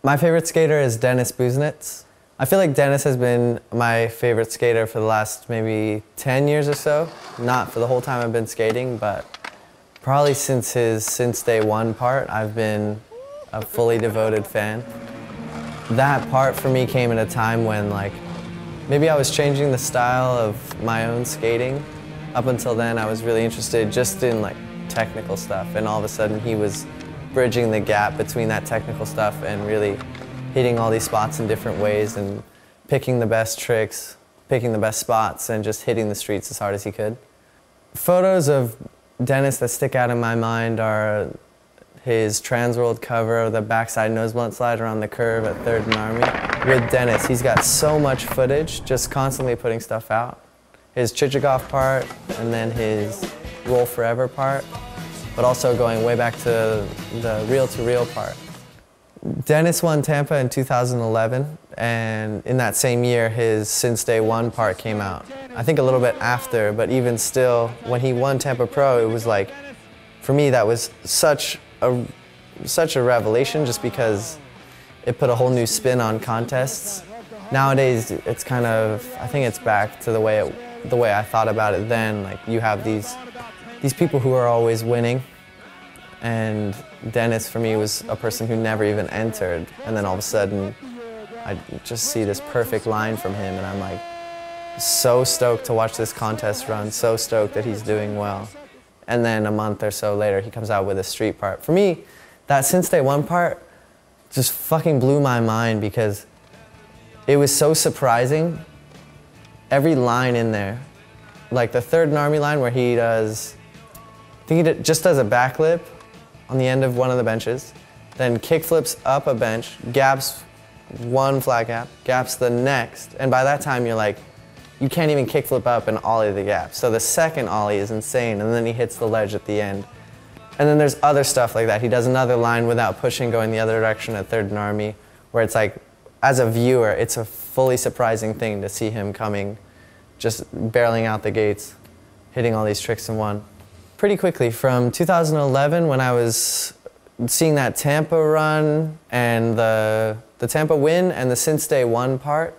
My favorite skater is Dennis Busenitz. I feel like Dennis has been my favorite skater for the last maybe 10 years or so. Not for the whole time I've been skating, but probably since his Since Day One part, I've been a fully devoted fan. That part for me came at a time when maybe I was changing the style of my own skating. Up until then, I was really interested just in technical stuff, and all of a sudden he was bridging the gap between that technical stuff and really hitting all these spots in different ways and picking the best tricks, picking the best spots, and just hitting the streets as hard as he could. Photos of Dennis that stick out in my mind are his Trans World cover of the backside nose blunt slide around the curve at 3rd and Army. With Dennis, he's got so much footage, just constantly putting stuff out. His Chichikov part, and then his Roll Forever part, but also going way back to the reel-to-reel part. Dennis won Tampa in 2011, and in that same year, his Since Day One part came out. I think a little bit after, but even still, when he won Tampa Pro, it was for me, that was such a revelation, just because it put a whole new spin on contests. Nowadays, it's I think it's back to the way I thought about it then. You have these people who are always winning, and Dennis for me was a person who never even entered, and then all of a sudden I just see this perfect line from him, and I'm so stoked to watch this contest run, so stoked that he's doing well. And then a month or so later he comes out with a street part. For me, that Since Day One part just fucking blew my mind, because it was so surprising. Every line in there, the 3rd and Army line where he does, I think he just does a backflip on the end of one of the benches, then kick flips up a bench, gaps one flat gap, gaps the next, and by that time you're you can't even kick flip up and ollie the gap. So the second ollie is insane, and then he hits the ledge at the end. And then there's other stuff like that. He does another line without pushing, going the other direction at 3rd and Army, where it's as a viewer, it's a fully surprising thing to see him coming, just barreling out the gates, hitting all these tricks in one. Pretty quickly, from 2011, when I was seeing that Tampa run and the Tampa win and the Since Day One part,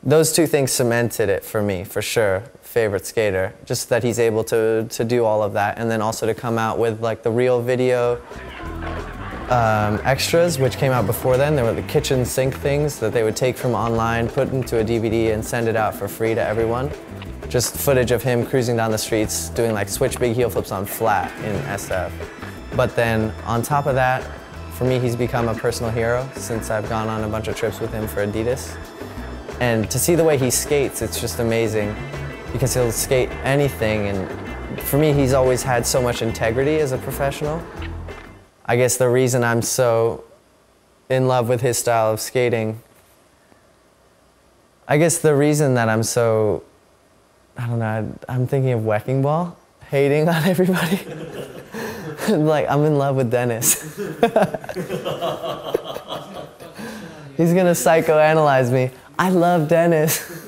those two things cemented it for me, for sure. Favorite skater. Just that he's able to do all of that, and then also to come out with the real video extras, which came out before then. They were the kitchen sink things that they would take from online, put into a DVD, and send it out for free to everyone. Just footage of him cruising down the streets, doing switch big heel flips on flat in SF. But then on top of that, for me, he's become a personal hero since I've gone on a bunch of trips with him for Adidas. And to see the way he skates, it's just amazing, because he'll skate anything, and for me, he's always had so much integrity as a professional. I guess the reason I'm so in love with his style of skating, I guess the reason that I'm so, I don't know, I'm thinking of Wrecking Ball, hating on everybody. I'm in love with Dennis. He's gonna psychoanalyze me. I love Dennis.